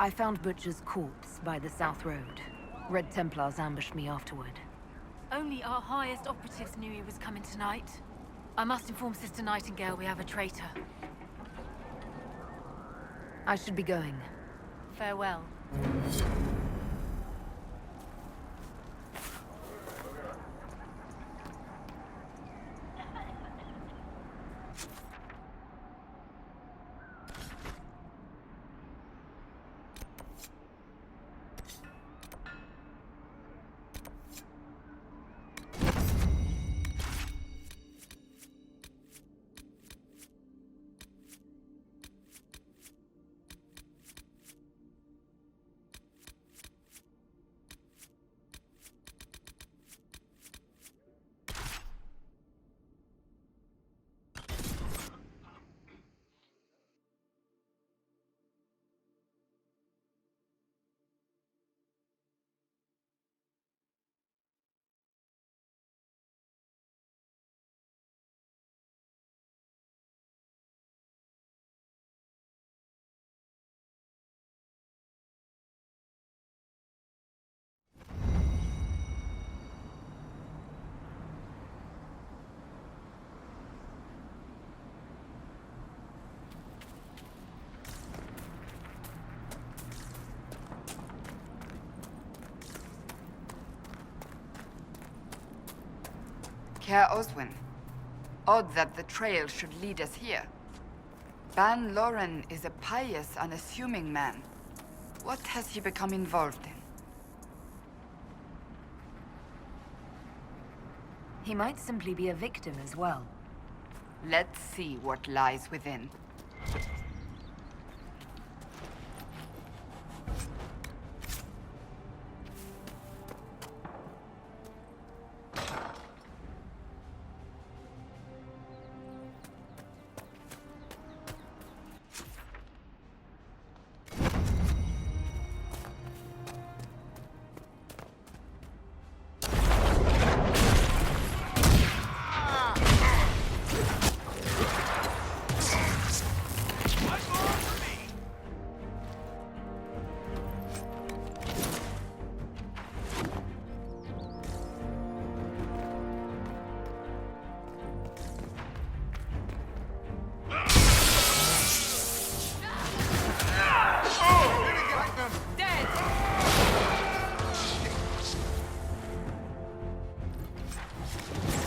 I found Butcher's corpse by the South Road. Red Templars ambushed me afterward. Only our highest operatives knew he was coming tonight. I must inform Sister Nightingale we have a traitor. I should be going. Farewell. Herr Oswin, odd that the trail should lead us here. Ban Loren is a pious, unassuming man. What has he become involved in? He might simply be a victim as well. Let's see what lies within.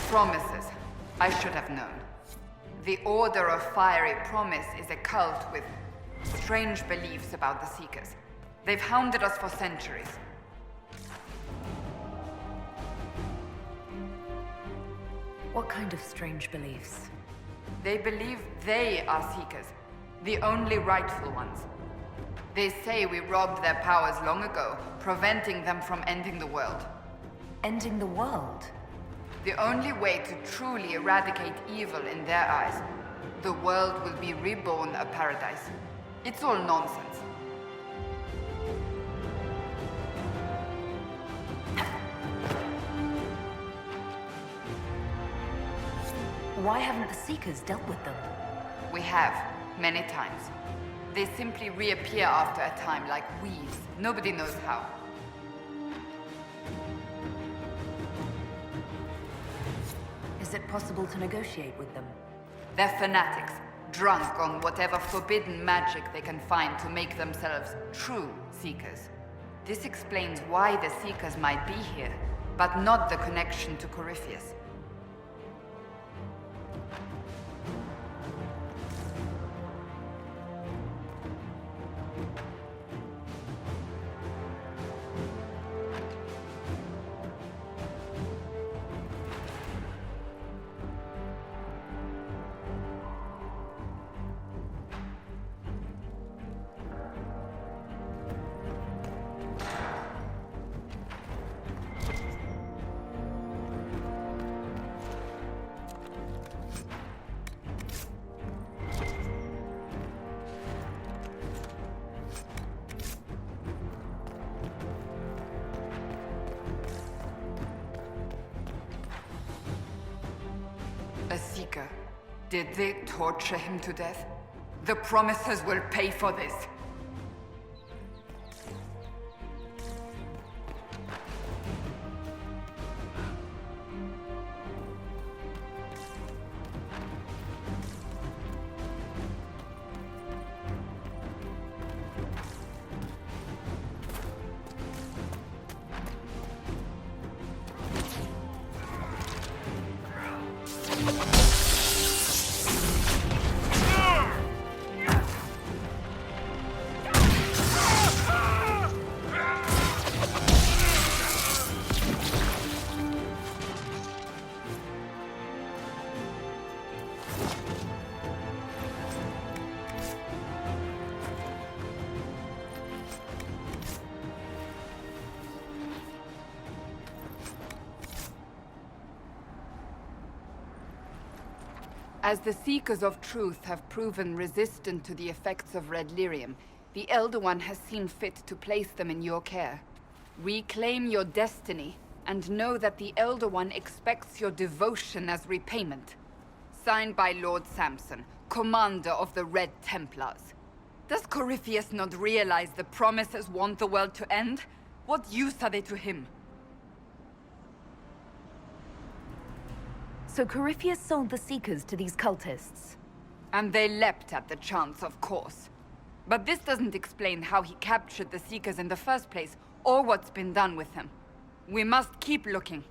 Promises. I should have known. The Order of Fiery Promise is a cult with strange beliefs about the Seekers. They've hounded us for centuries. What kind of strange beliefs? They believe they are Seekers, the only rightful ones. They say we robbed their powers long ago, preventing them from ending the world. Ending the world? The only way to truly eradicate evil in their eyes, the world will be reborn a paradise. It's all nonsense. Why haven't the Seekers dealt with them? We have, many times. They simply reappear after a time like weeds. Nobody knows how. Is it possible to negotiate with them? They're fanatics, drunk on whatever forbidden magic they can find to make themselves true Seekers. This explains why the Seekers might be here, but not the connection to Corypheus. A Seeker. Did they torture him to death? The Promisers will pay for this. As the Seekers of Truth have proven resistant to the effects of red lyrium, the Elder One has seen fit to place them in your care. Reclaim your destiny, and know that the Elder One expects your devotion as repayment. Signed by Lord Samson, Commander of the Red Templars. Does Corypheus not realize the promises want the world to end? What use are they to him? So Corypheus sold the Seekers to these cultists. And they leapt at the chance, of course. But this doesn't explain how he captured the Seekers in the first place, or what's been done with them. We must keep looking.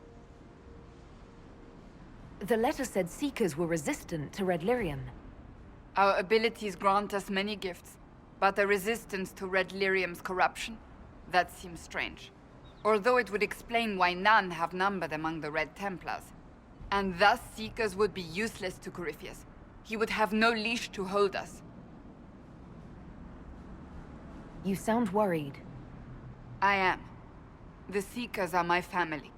The letter said Seekers were resistant to red lyrium. Our abilities grant us many gifts, but a resistance to red lyrium's corruption? That seems strange. Although it would explain why none have numbered among the Red Templars. And thus Seekers would be useless to Corypheus. He would have no leash to hold us. You sound worried. I am. The Seekers are my family.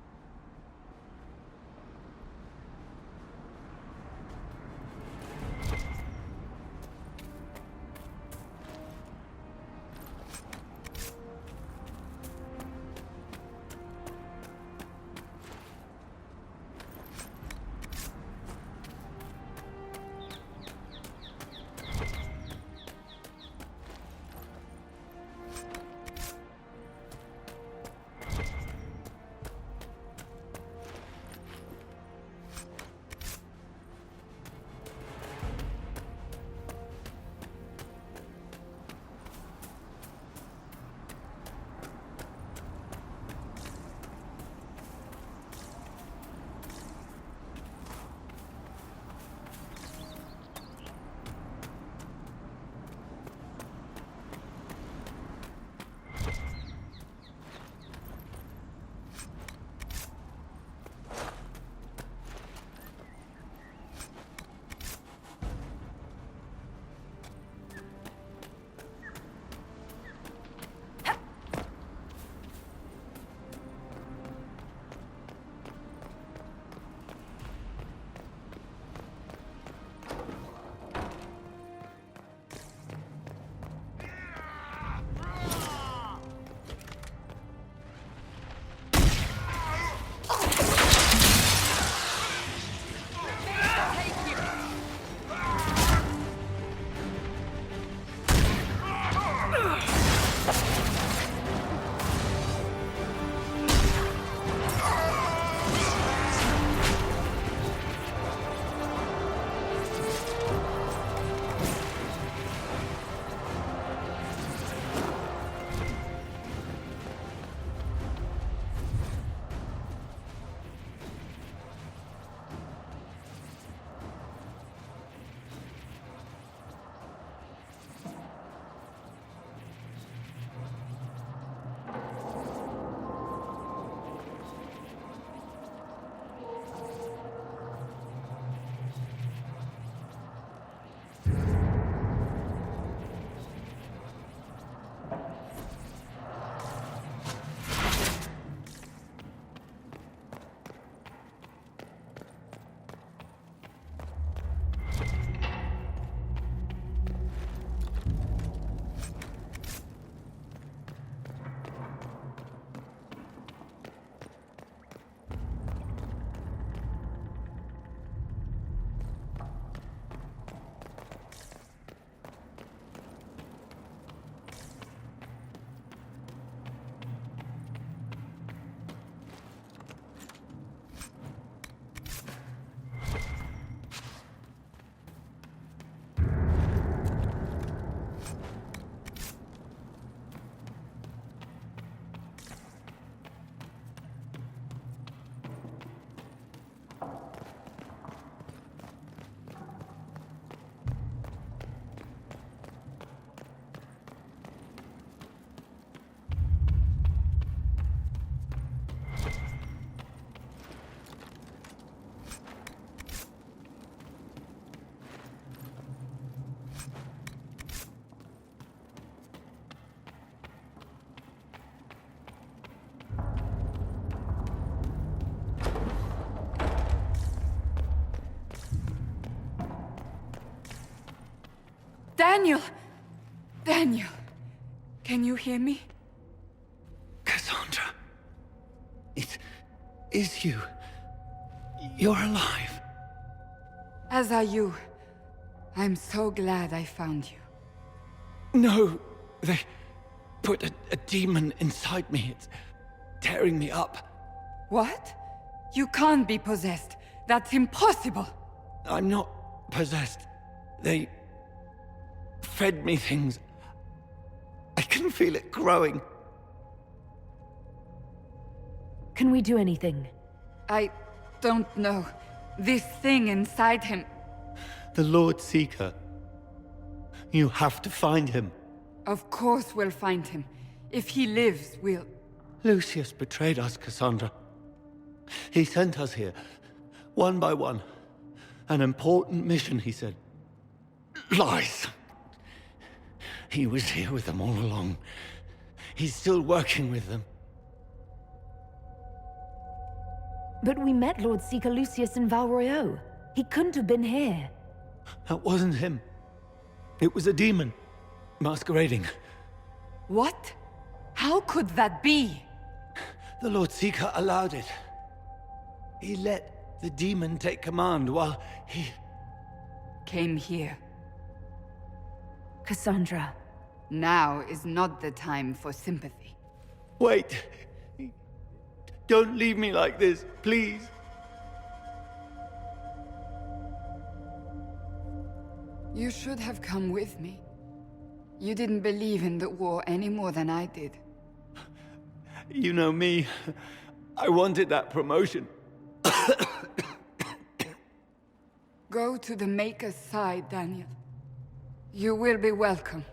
Daniel! Daniel! Can you hear me? Cassandra. It is you. You're alive. As are you. I'm so glad I found you. No, they put a demon inside me. It's tearing me up. What? You can't be possessed. That's impossible. I'm not possessed. They fed me things. I can feel it growing. Can we do anything? I don't know. This thing inside him... The Lord Seeker. You have to find him. Of course we'll find him. If he lives, we'll... Lucius betrayed us, Cassandra. He sent us here, one by one. An important mission, he said. Lies. He was here with them all along. He's still working with them. But we met Lord Seeker Lucius in Val Royeaux. He couldn't have been here. That wasn't him. It was a demon, masquerading. What? How could that be? The Lord Seeker allowed it. He let the demon take command while he... Came here. Cassandra. Now is not the time for sympathy. Wait. Don't leave me like this, please. You should have come with me. You didn't believe in the war any more than I did. You know me. I wanted that promotion. Go to the Maker's side, Daniel. You will be welcome.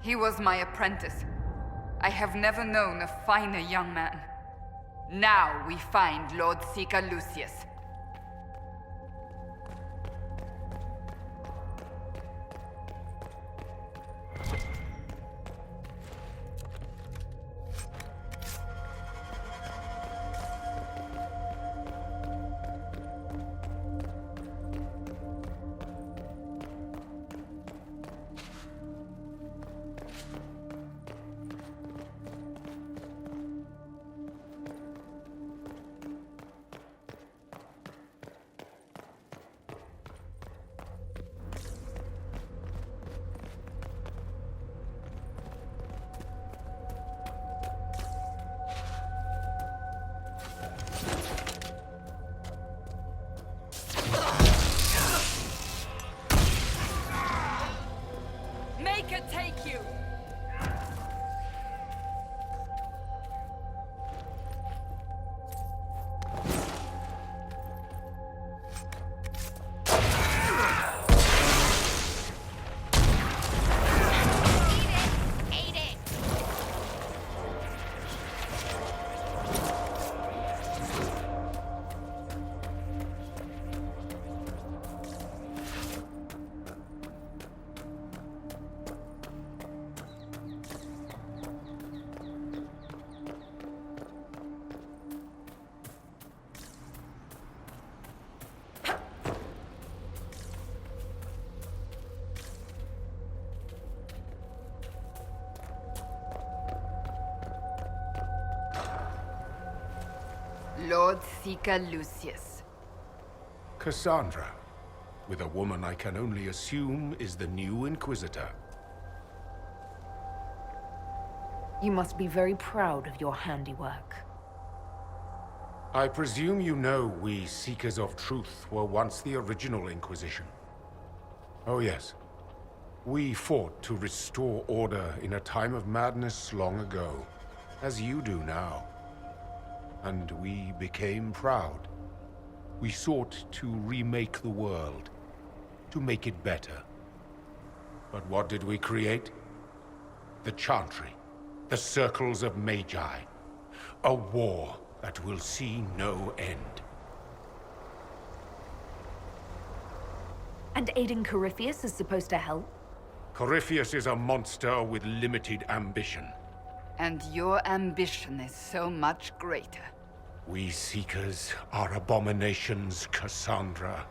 He was my apprentice. I have never known a finer young man. Now we find Lord Seeker Lucius. Take you! Lord Seeker Lucius. Cassandra, with a woman I can only assume is the new Inquisitor. You must be very proud of your handiwork. I presume you know we Seekers of Truth were once the original Inquisition. Oh yes. We fought to restore order in a time of madness long ago, as you do now. And we became proud. We sought to remake the world, to make it better. But what did we create? The Chantry, the Circles of Magi. A war that will see no end. And aiding Corypheus is supposed to help? Corypheus is a monster with limited ambition. And your ambition is so much greater. We Seekers are abominations, Cassandra.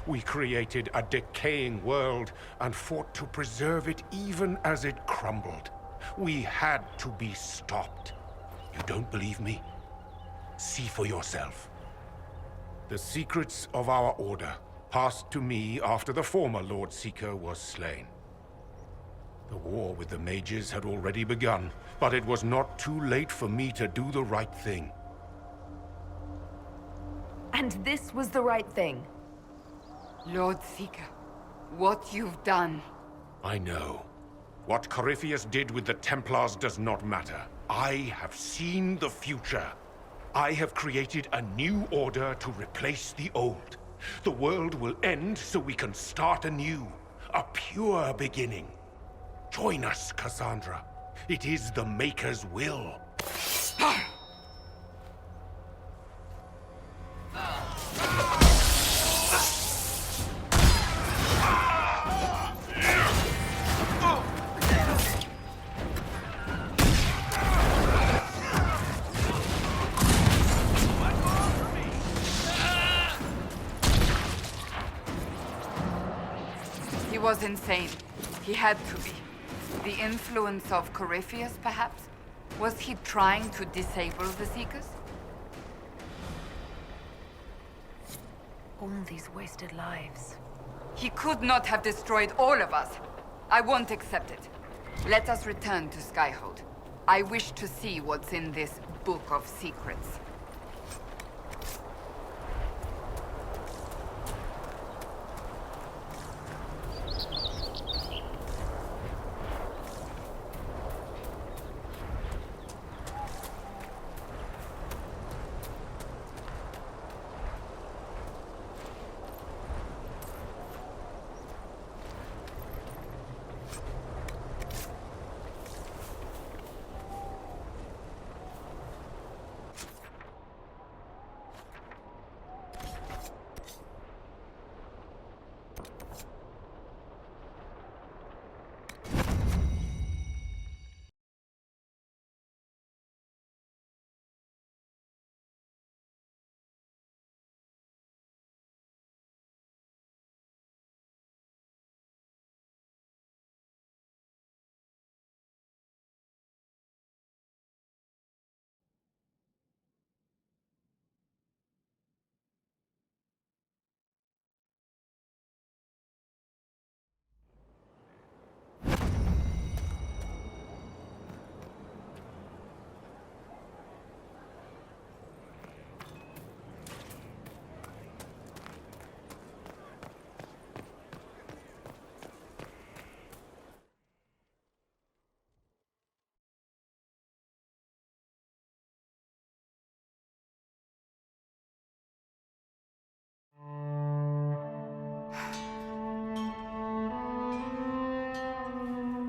We created a decaying world and fought to preserve it even as it crumbled. We had to be stopped. You don't believe me? See for yourself. The secrets of our order passed to me after the former Lord Seeker was slain. The war with the mages had already begun, but it was not too late for me to do the right thing. And this was the right thing. Lord Seeker, what you've done. I know. What Corypheus did with the Templars does not matter. I have seen the future. I have created a new order to replace the old. The world will end so we can start anew. A pure beginning. Join us, Cassandra. It is the Maker's will. He was insane. He had to be. The influence of Corypheus, perhaps? Was he trying to disable the Seekers? All these wasted lives. He could not have destroyed all of us. I won't accept it. Let us return to Skyhold. I wish to see what's in this book of secrets.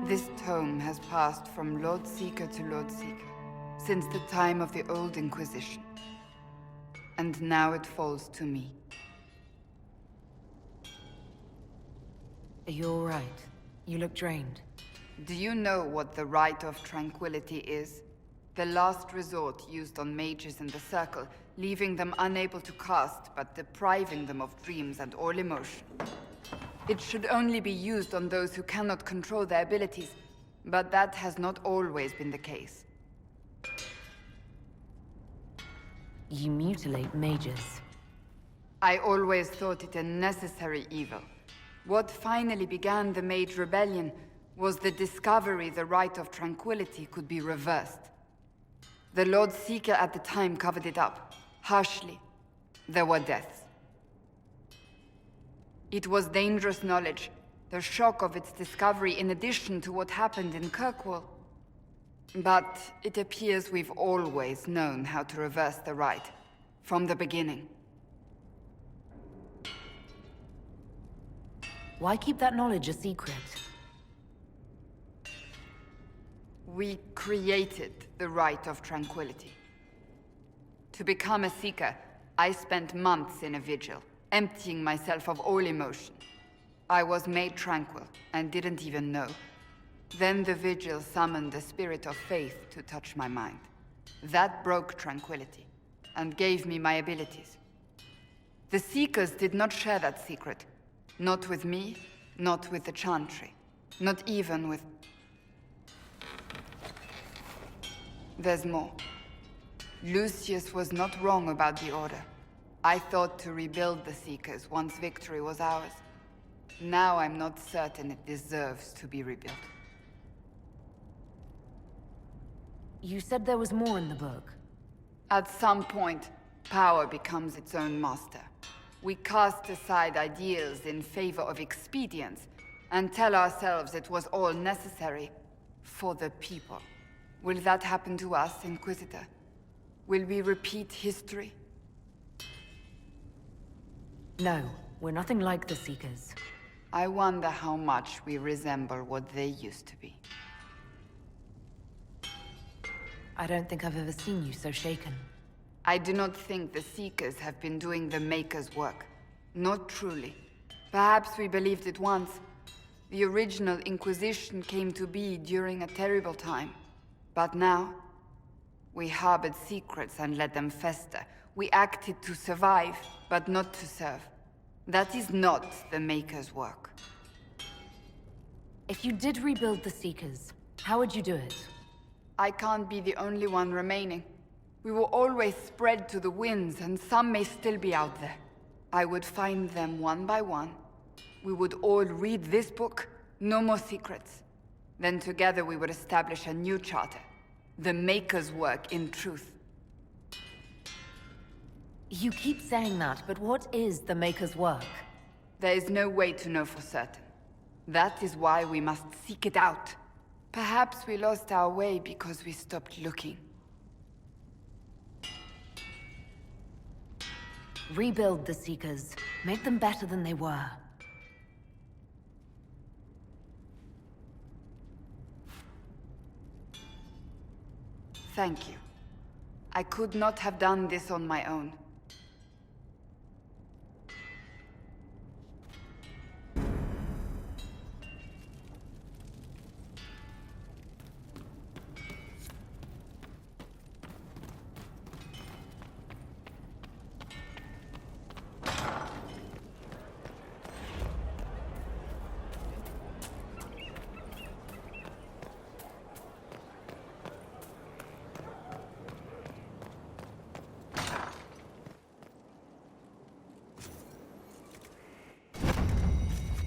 This tome has passed from Lord Seeker to Lord Seeker, since the time of the old Inquisition. And now it falls to me. Are you all right? You look drained. Do you know what the Rite of Tranquility is? The last resort used on mages in the Circle, leaving them unable to cast, but depriving them of dreams and all emotion. It should only be used on those who cannot control their abilities, but that has not always been the case. You mutilate mages. I always thought it a necessary evil. What finally began the Mage Rebellion was the discovery the Rite of Tranquility could be reversed. The Lord Seeker at the time covered it up, harshly. There were deaths. It was dangerous knowledge, the shock of its discovery in addition to what happened in Kirkwall. But it appears we've always known how to reverse the rite, from the beginning. Why keep that knowledge a secret? We created the Rite of Tranquility. To become a Seeker, I spent months in a vigil, emptying myself of all emotion. I was made tranquil, and didn't even know. Then the Vigil summoned the spirit of faith to touch my mind. That broke tranquility, and gave me my abilities. The Seekers did not share that secret. Not with me, not with the Chantry, not even with... There's more. Lucius was not wrong about the Order. I thought to rebuild the Seekers once victory was ours. Now I'm not certain it deserves to be rebuilt. You said there was more in the book. At some point, power becomes its own master. We cast aside ideals in favor of expedience, and tell ourselves it was all necessary for the people. Will that happen to us, Inquisitor? Will we repeat history? No, we're nothing like the Seekers. I wonder how much we resemble what they used to be. I don't think I've ever seen you so shaken. I do not think the Seekers have been doing the Maker's work. Not truly. Perhaps we believed it once. The original Inquisition came to be during a terrible time. But now, we harbored secrets and let them fester. We acted to survive, but not to serve. That is not the Maker's work. If you did rebuild the Seekers, how would you do it? I can't be the only one remaining. We will always spread to the winds, and some may still be out there. I would find them one by one. We would all read this book, no more secrets. Then together we would establish a new charter. The Maker's work in truth. You keep saying that, but what is the Maker's work? There is no way to know for certain. That is why we must seek it out. Perhaps we lost our way because we stopped looking. Rebuild the Seekers. Make them better than they were. Thank you. I could not have done this on my own.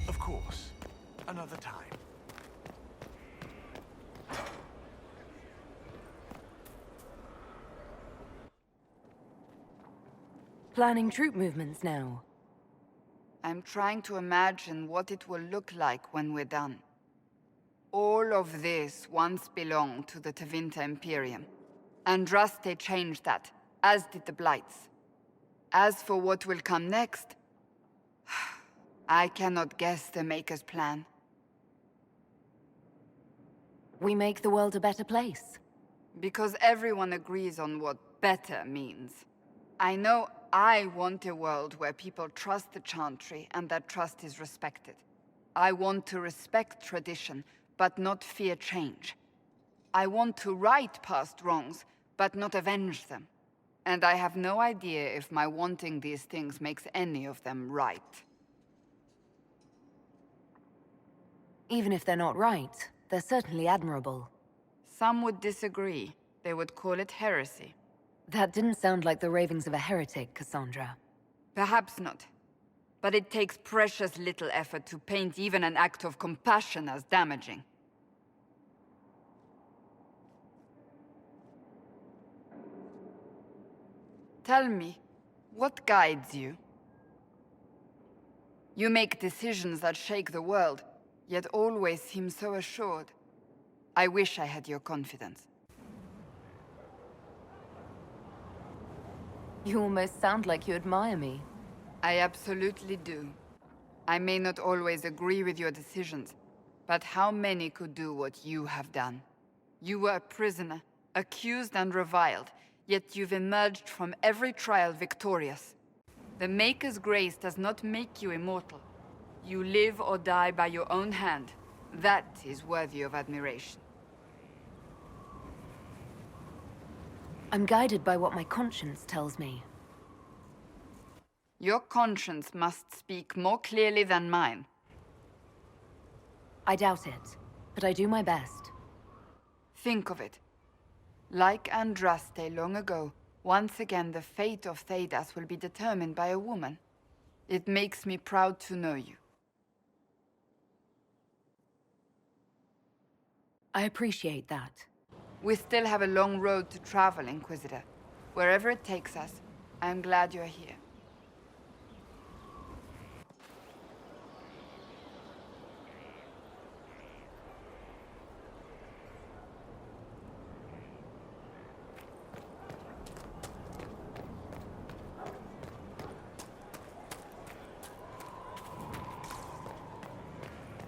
Of course. Another time. Planning troop movements now. I'm trying to imagine what it will look like when we're done. All of this once belonged to the Tevinter Imperium. Andraste changed that, as did the Blights. As for what will come next, I cannot guess the Maker's plan. We make the world a better place. Because everyone agrees on what better means. I know I want a world where people trust the Chantry and that trust is respected. I want to respect tradition, but not fear change. I want to right past wrongs, but not avenge them. And I have no idea if my wanting these things makes any of them right. Even if they're not right, they're certainly admirable. Some would disagree. They would call it heresy. That didn't sound like the ravings of a heretic, Cassandra. Perhaps not. But it takes precious little effort to paint even an act of compassion as damaging. Tell me, what guides you? You make decisions that shake the world, yet always seem so assured. I wish I had your confidence. You almost sound like you admire me. I absolutely do. I may not always agree with your decisions, but how many could do what you have done? You were a prisoner, accused and reviled, yet you've emerged from every trial victorious. The Maker's grace does not make you immortal, You live or die by your own hand. That is worthy of admiration. I'm guided by what my conscience tells me. Your conscience must speak more clearly than mine. I doubt it, but I do my best. Think of it. Like Andraste long ago, once again the fate of Thedas will be determined by a woman. It makes me proud to know you. I appreciate that. We still have a long road to travel, Inquisitor. Wherever it takes us, I am glad you're here.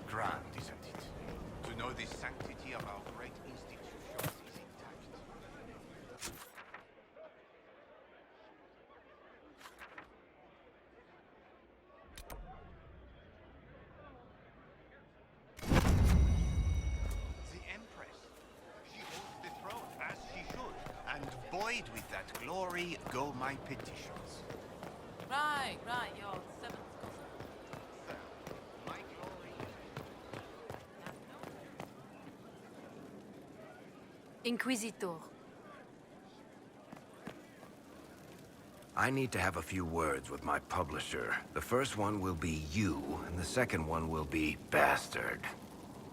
Grand, isn't it? To know the sanctity of our great institutions is intact. The Empress. She holds the throne, as she should. And buoyed with that glory go my petitions. Right, your seventh cousin. My glory. Inquisitor. I need to have a few words with my publisher. The first one will be you, and the second one will be Bastard.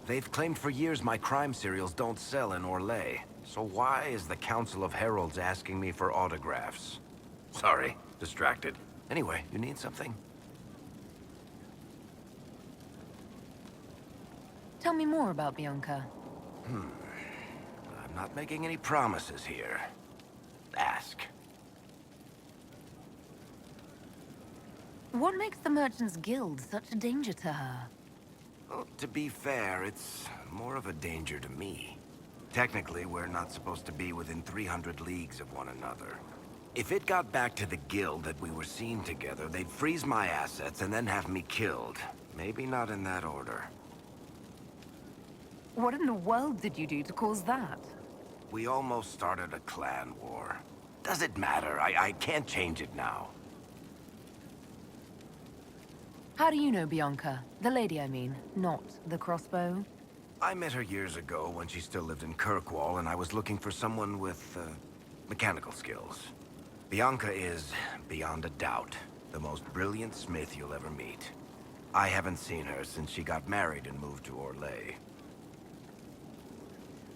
They've claimed for years my crime serials don't sell in Orlais. So why is the Council of Heralds asking me for autographs? Sorry, distracted. Anyway, you need something? Tell me more about Bianca. I'm not making any promises here. Ask. What makes the Merchants Guild such a danger to her? Well, to be fair, it's more of a danger to me. Technically, we're not supposed to be within 300 leagues of one another. If it got back to the guild that we were seen together, they'd freeze my assets and then have me killed. Maybe not in that order. What in the world did you do to cause that? We almost started a clan war. Does it matter? I can't change it now. How do you know Bianca? The lady, I mean, not the crossbow. I met her years ago when she still lived in Kirkwall, and I was looking for someone with, mechanical skills. Bianca is, beyond a doubt, the most brilliant smith you'll ever meet. I haven't seen her since she got married and moved to Orlais.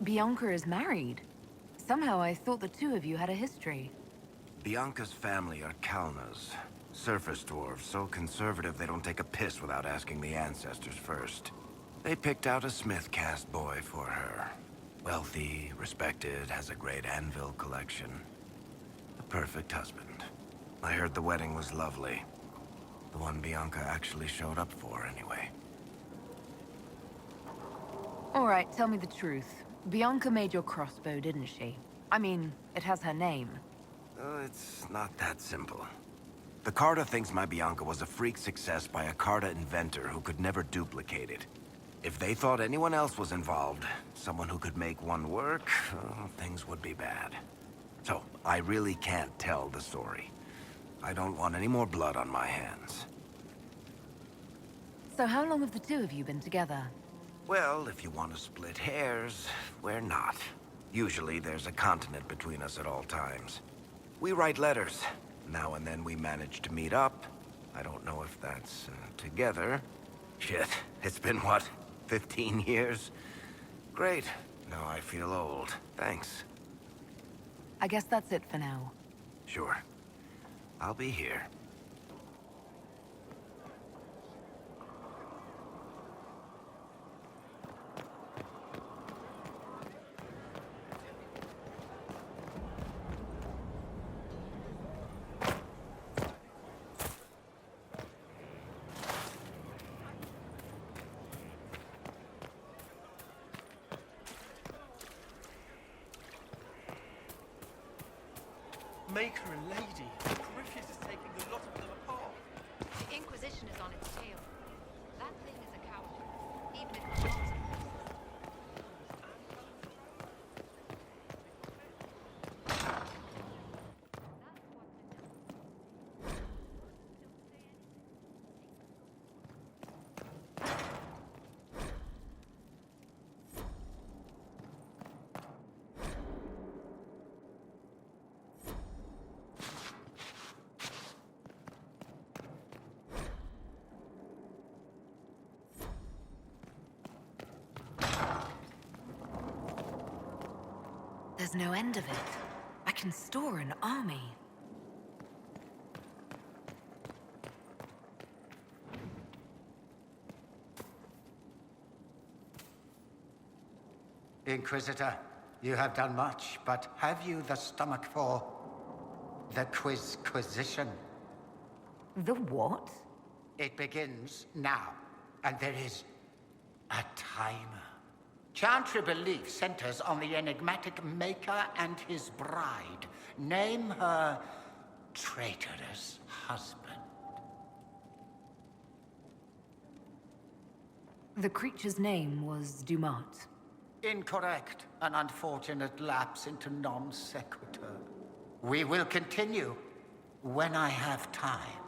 Bianca is married. Somehow I thought the two of you had a history. Bianca's family are Kalnas. Surface dwarves, so conservative they don't take a piss without asking the ancestors first. They picked out a smith caste boy for her. Wealthy, respected, has a great anvil collection. A perfect husband. I heard the wedding was lovely. The one Bianca actually showed up for, anyway. All right, tell me the truth. Bianca made your crossbow, didn't she? I mean, it has her name. It's not that simple. The Carta thinks my Bianca was a freak success by a Carta inventor who could never duplicate it. If they thought anyone else was involved, someone who could make one work, things would be bad. So, I really can't tell the story. I don't want any more blood on my hands. So how long have the two of you been together? Well, if you want to split hairs, we're not. Usually there's a continent between us at all times. We write letters. Now and then we manage to meet up. I don't know if that's together. Shit, it's been what, 15 years? Great. Now I feel old. Thanks. I guess that's it for now. Sure. I'll be here. Make her a lady. Griffiths is taking the lot of them apart. The Inquisition is on its tail. That thing is a coward, even if it's not. There's no end of it. I can store an army. Inquisitor, you have done much, but have you the stomach for the Quizquisition? The what? It begins now, and there is a timer. Chantry belief centers on the enigmatic Maker and his bride. Name her traitorous husband. The creature's name was Dumat. Incorrect. An unfortunate lapse into non sequitur. We will continue when I have time,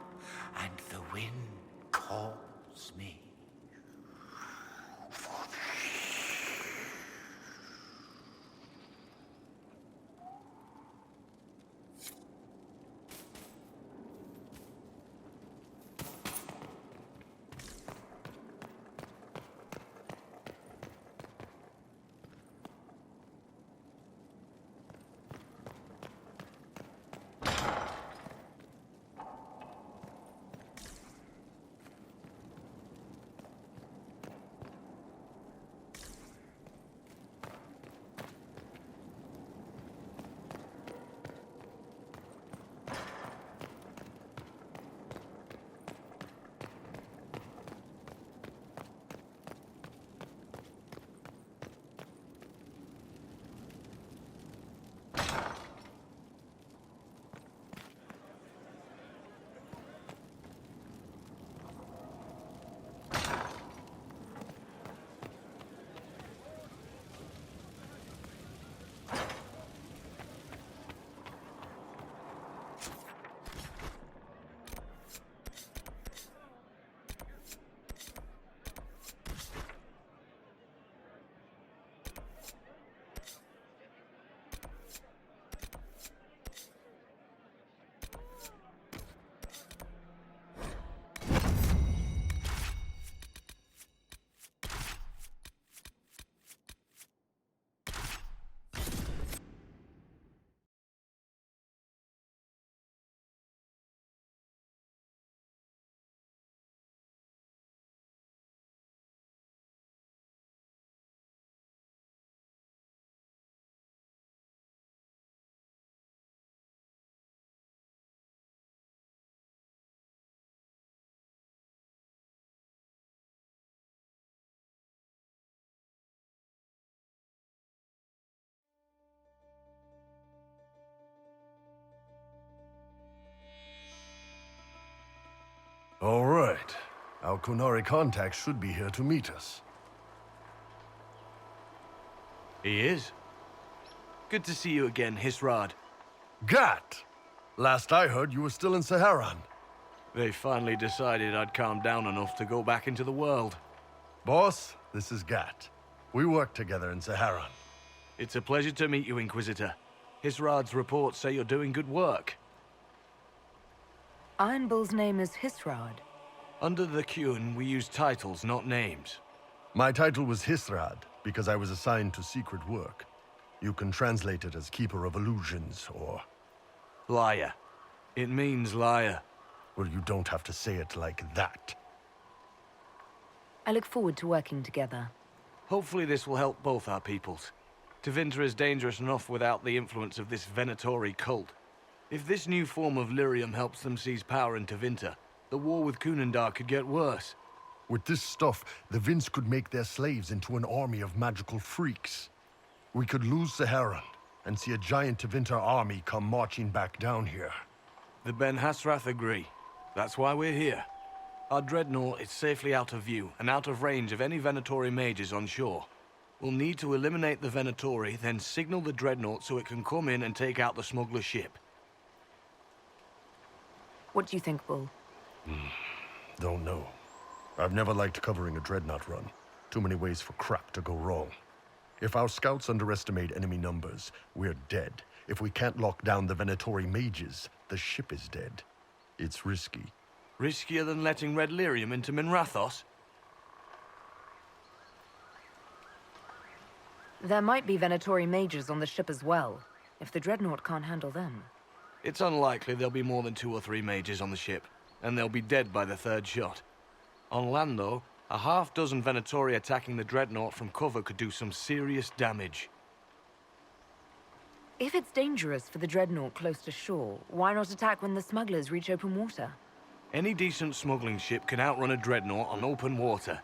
and the wind calls me. All right. Our Kunari contact should be here to meet us. He is. Good to see you again, Hisrad. Gat! Last I heard, you were still in Saharan. They finally decided I'd calmed down enough to go back into the world. Boss, this is Gat. We work together in Saharan. It's a pleasure to meet you, Inquisitor. Hisrad's reports say you're doing good work. Iron Bull's name is Hisrad. Under the Qun, we use titles, not names. My title was Hisrad, because I was assigned to secret work. You can translate it as Keeper of Illusions, or... Liar. It means liar. Well, you don't have to say it like that. I look forward to working together. Hopefully this will help both our peoples. Tevinter is dangerous enough without the influence of this Venatori cult. If this new form of lyrium helps them seize power in Tevinter, the war with Kunandar could get worse. With this stuff, the Vince could make their slaves into an army of magical freaks. We could lose Saharan, and see a giant Tevinter army come marching back down here. The Ben Hasrath agree. That's why we're here. Our dreadnought is safely out of view and out of range of any Venatori mages on shore. We'll need to eliminate the Venatori, then signal the dreadnought so it can come in and take out the smuggler's ship. What do you think, Bull? Don't know. I've never liked covering a dreadnought run. Too many ways for crap to go wrong. If our scouts underestimate enemy numbers, we're dead. If we can't lock down the Venatori mages, the ship is dead. It's risky. Riskier than letting Red Lyrium into Minrathos? There might be Venatori mages on the ship as well, if the dreadnought can't handle them. It's unlikely there'll be more than 2 or 3 mages on the ship, and they'll be dead by the 3rd shot. On land, though, a half-dozen Venatori attacking the dreadnought from cover could do some serious damage. If it's dangerous for the dreadnought close to shore, why not attack when the smugglers reach open water? Any decent smuggling ship can outrun a dreadnought on open water.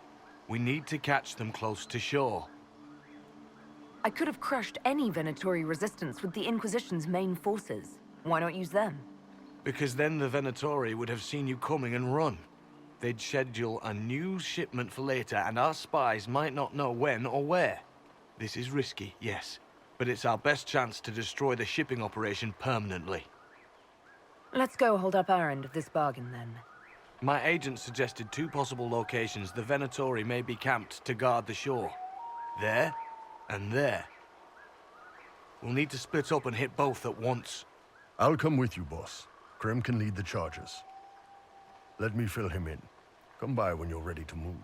We need to catch them close to shore. I could have crushed any Venatori resistance with the Inquisition's main forces. Why not use them? Because then the Venatori would have seen you coming and run. They'd schedule a new shipment for later, and our spies might not know when or where. This is risky, yes, but it's our best chance to destroy the shipping operation permanently. Let's go hold up our end of this bargain, then. My agent suggested 2 possible locations the Venatori may be camped to guard the shore. There, and there. We'll need to split up and hit both at once. I'll come with you, boss. Krem can lead the charges. Let me fill him in. Come by when you're ready to move.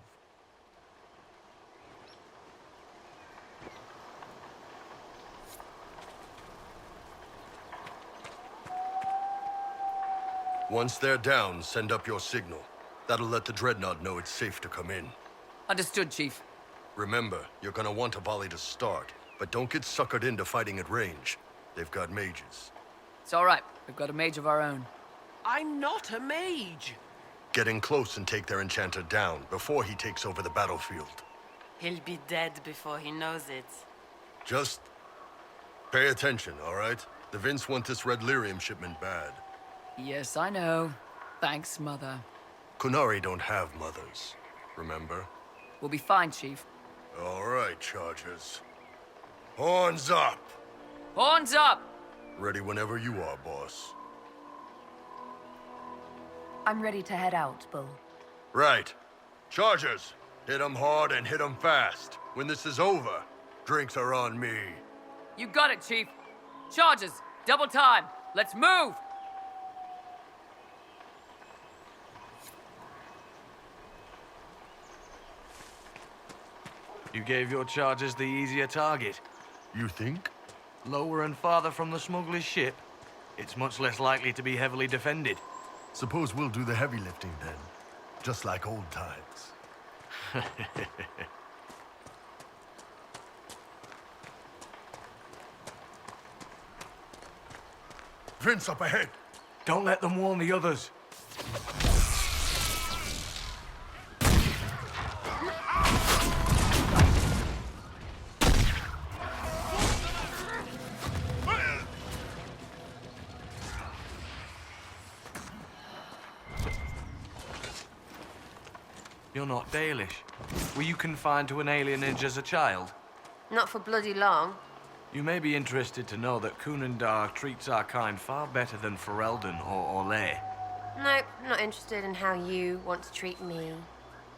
Once they're down, send up your signal. That'll let the dreadnought know it's safe to come in. Understood, Chief. Remember, you're gonna want a volley to start, but don't get suckered into fighting at range. They've got mages. It's all right. We've got a mage of our own. I'm not a mage. Get in close and take their enchanter down before he takes over the battlefield. He'll be dead before he knows it. Just pay attention, all right? The Vince want this Red Lyrium shipment bad. Yes, I know. Thanks, Mother. Kunari don't have mothers, remember? We'll be fine, Chief. All right, Chargers. Horns up! Horns up! Ready whenever you are, boss. I'm ready to head out, Bull. Right. Chargers, hit 'em hard and hit 'em fast. When this is over, drinks are on me. You got it, Chief. Charges! Double time! Let's move! You gave your charges the easier target. You think? Lower and farther from the smuggler's ship, it's much less likely to be heavily defended. Suppose we'll do the heavy lifting then. Just like old times. Vince up ahead! Don't let them warn the others. You're not Dalish. Were you confined to an alienage as a child? Not for bloody long. You may be interested to know that Kunandar treats our kind far better than Ferelden or Orlais. Nope, not interested in how you want to treat me.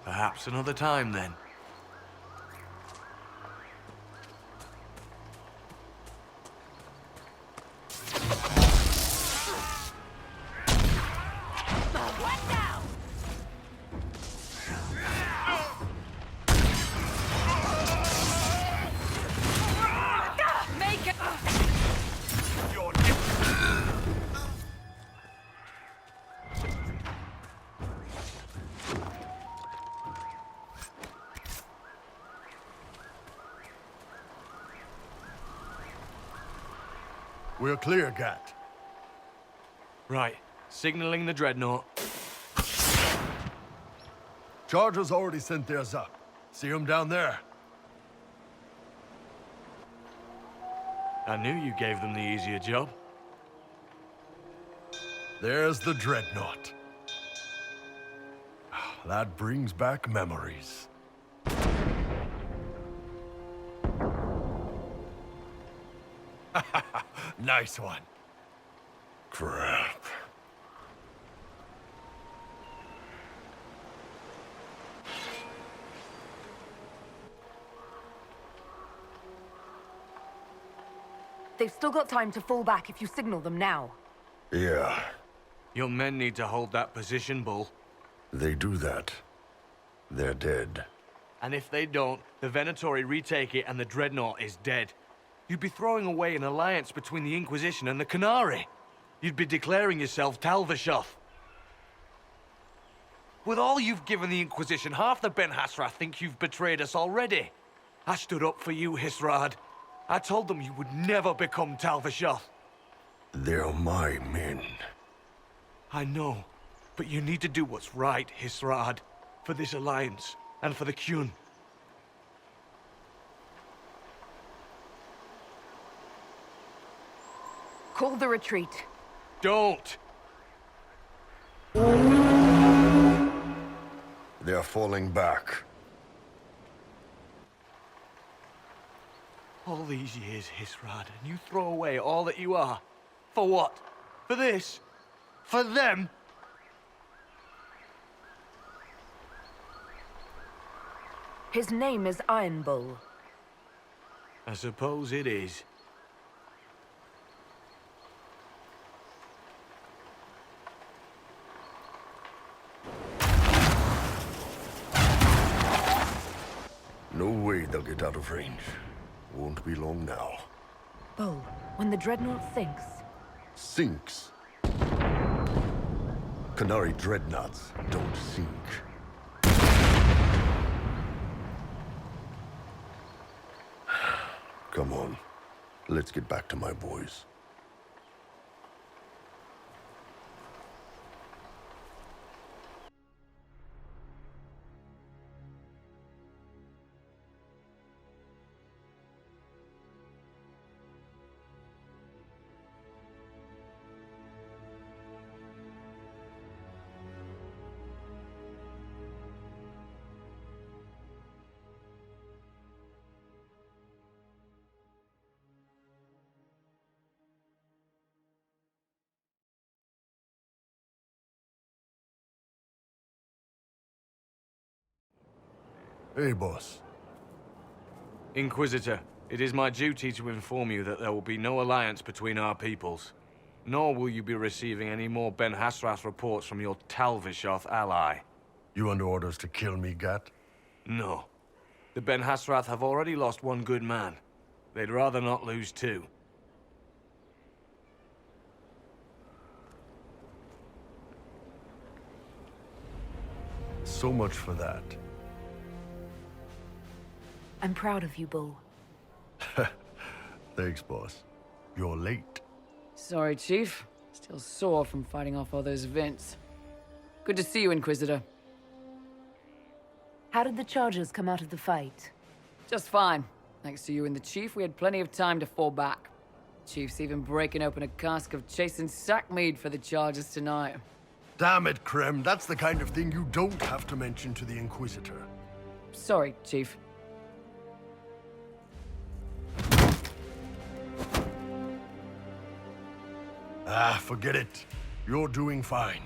Perhaps another time, then. We're clear, Gat. Right. Signaling the dreadnought. Chargers already sent theirs up. See them down there? I knew you gave them the easier job. There's the dreadnought. that brings back memories. Nice one. Crap. They've still got time to fall back if you signal them now. Yeah, Your men need to hold that position, Bull. they do that. They're dead. And if they don't, the Venatori retake it and the Dreadnought is dead. You'd be throwing away an alliance between the Inquisition and the Canary. You'd be declaring yourself Talvishoth. With all you've given the Inquisition, half the Ben Hassrath think you've betrayed us already. I stood up for you, Hisrad. I told them you would never become Talvishoth. They're my men. I know, but you need to do what's right, Hisrad. For this alliance, and for the Qun. Call the retreat. Don't! They're falling back. All these years, Hisrad, and you throw away all that you are. For what? For this? For them? His name is Iron Bull. I suppose it is. No way they'll get out of range. Won't be long now. Bull, when the Dreadnought sinks... Sinks. Canary dreadnoughts don't sink. Come on. Let's get back to my boys. Hey, boss. Inquisitor, it is my duty to inform you that there will be no alliance between our peoples. Nor will you be receiving any more Ben Hassrath reports from your Talvishoth ally. You under orders to kill me, Gat? No. The Ben Hassrath have already lost one good man. They'd rather not lose two. So much for that. I'm proud of you, Bull. Thanks, boss. You're late. Sorry, Chief. Still sore from fighting off all those vents. Good to see you, Inquisitor. How did the Chargers come out of the fight? Just fine. Thanks to you and the Chief, we had plenty of time to fall back. Chief's even breaking open a cask of chasing sackmead for the Chargers tonight. Damn it, Krem. That's the kind of thing you don't have to mention to the Inquisitor. Sorry, Chief. Ah, forget it. You're doing fine.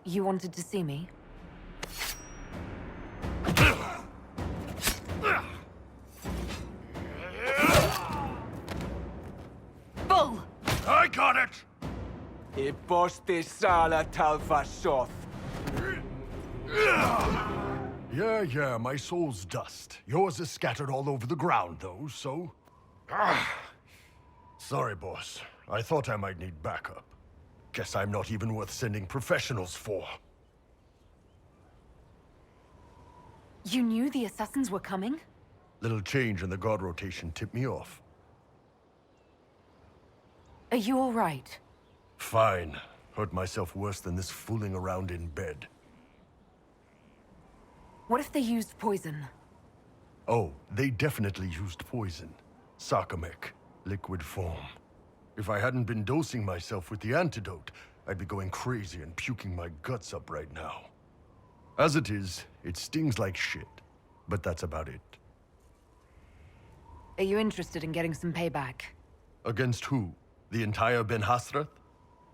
You wanted to see me? Bull! I got it! Sala Talvishoth. Yeah, my soul's dust. Yours is scattered all over the ground, though, so... Sorry, boss. I thought I might need backup. Guess I'm not even worth sending professionals for. You knew the assassins were coming? Little change in the guard rotation tipped me off. Are you all right? Fine. Hurt myself worse than this fooling around in bed. What if they used poison? Oh, they definitely used poison. Sarcomec, liquid form. If I hadn't been dosing myself with the antidote, I'd be going crazy and puking my guts up right now. As it is, it stings like shit. But that's about it. Are you interested in getting some payback? Against who? The entire Ben Hasrath?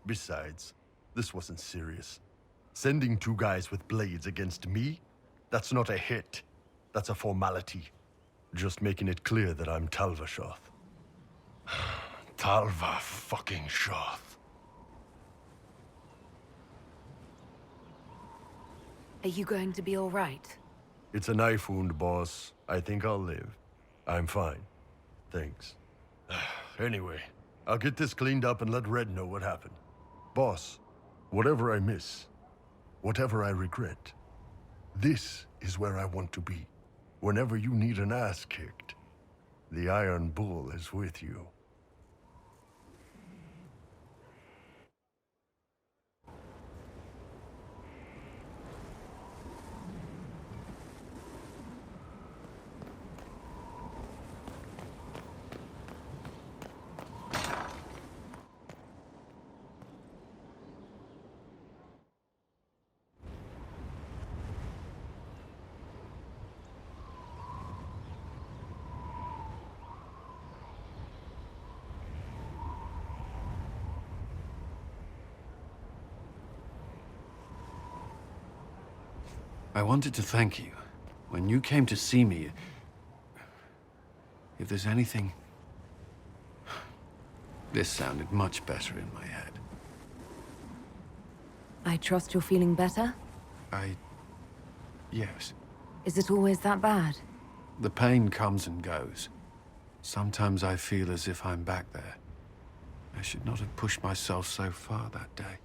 Besides, this wasn't serious. Sending 2 guys with blades against me? That's not a hit. That's a formality. Just making it clear that I'm Talva Shoth. Talva fucking Shoth. Are you going to be all right? It's a knife wound, boss. I think I'll live. I'm fine. Thanks. Anyway, I'll get this cleaned up and let Red know what happened. Boss, whatever I miss, whatever I regret, this is where I want to be. Whenever you need an ass kicked, the Iron Bull is with you. I wanted to thank you. When you came to see me, if there's anything... This sounded much better in my head. I trust you're feeling better? Yes. Is it always that bad? The pain comes and goes. Sometimes I feel as if I'm back there. I should not have pushed myself so far that day.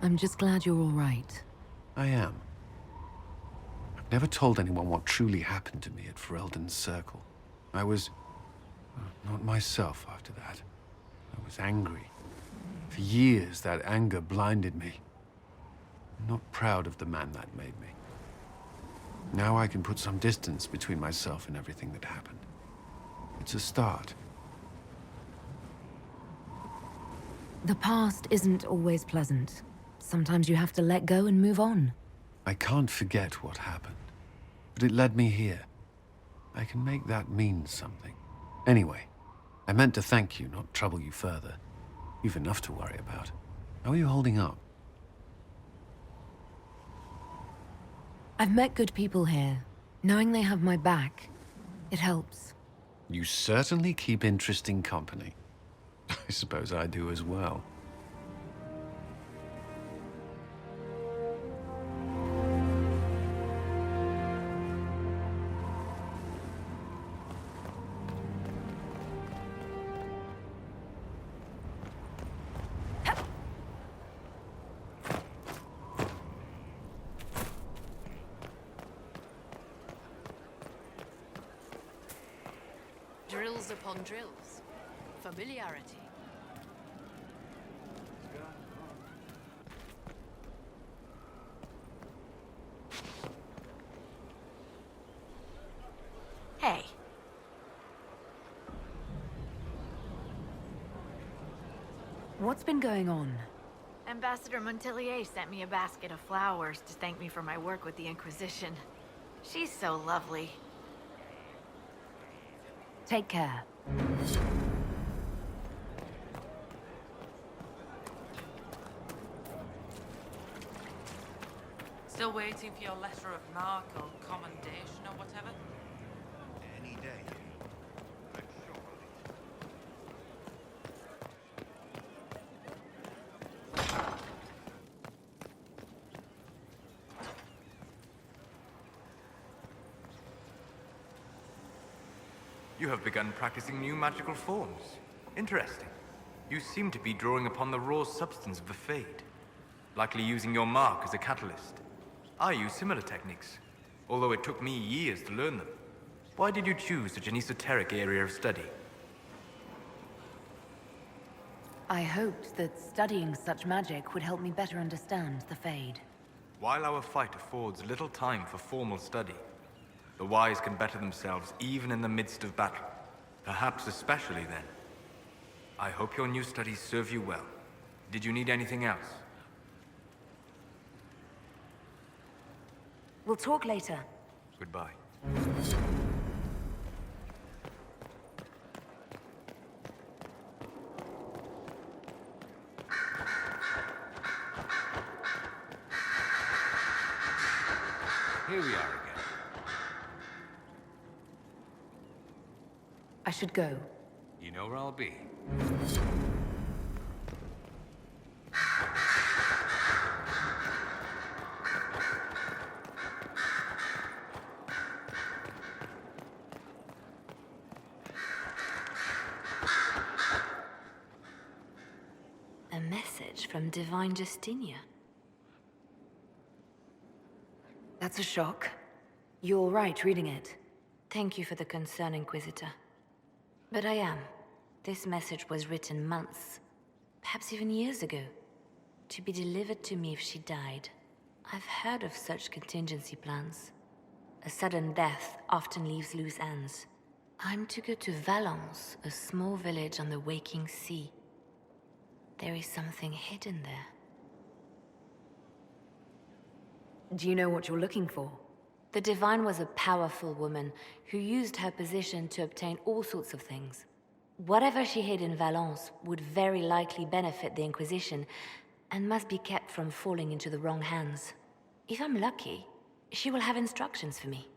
I'm just glad you're all right. I am. I've never told anyone what truly happened to me at Ferelden's Circle. I was... not myself after that. I was angry. For years, that anger blinded me. I'm not proud of the man that made me. Now I can put some distance between myself and everything that happened. It's a start. The past isn't always pleasant. Sometimes you have to let go and move on. I can't forget what happened, but it led me here. I can make that mean something. Anyway, I meant to thank you, not trouble you further. You've enough to worry about. How are you holding up? I've met good people here. Knowing they have my back, it helps. You certainly keep interesting company. I suppose I do as well. Drills upon drills. Familiarity. Hey. What's been going on? Ambassador Montelier sent me a basket of flowers to thank me for my work with the Inquisition. She's so lovely. Take care. Still waiting for your letter of marque or commendation or whatever? Any day. I'm sure of it. You have begun practicing new magical forms. Interesting. You seem to be drawing upon the raw substance of the Fade. Likely using your mark as a catalyst. I use similar techniques. although it took me years to learn them. Why did you choose such an esoteric area of study? I hoped that studying such magic would help me better understand the Fade. While our fight affords little time for formal study, the wise can better themselves even in the midst of battle. Perhaps especially then. I hope your new studies serve you well. Did you need anything else? We'll talk later. Goodbye. Here we are again. I should go. You know where I'll be. A message from Divine Justinia. That's a shock. You're right reading it. Thank you for the concern, Inquisitor. But I am. This message was written months, perhaps even years ago, to be delivered to me if she died. I've heard of such contingency plans. A sudden death often leaves loose ends. I'm to go to Valence, a small village on the waking sea. There is something hidden there. Do you know what you're looking for? The Divine was a powerful woman who used her position to obtain all sorts of things. Whatever she hid in Valence would very likely benefit the Inquisition and must be kept from falling into the wrong hands. If I'm lucky, she will have instructions for me.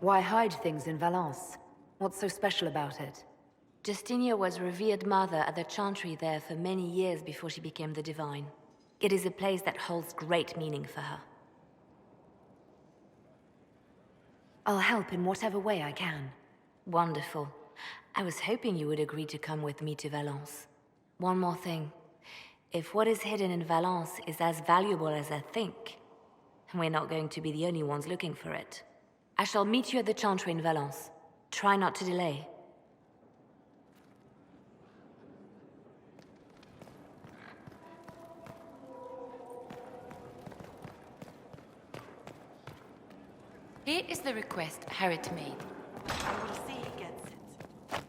Why hide things in Valence? What's so special about it? Justinia was revered mother at the Chantry there for many years before she became the Divine. It is a place that holds great meaning for her. I'll help in whatever way I can. Wonderful. I was hoping you would agree to come with me to Valence. One more thing. If what is hidden in Valence is as valuable as I think, we're not going to be the only ones looking for it. I shall meet you at the Chantry in Valence. Try not to delay. Here is the request Harriet made. I will see he gets it.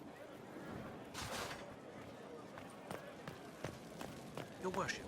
Your worship,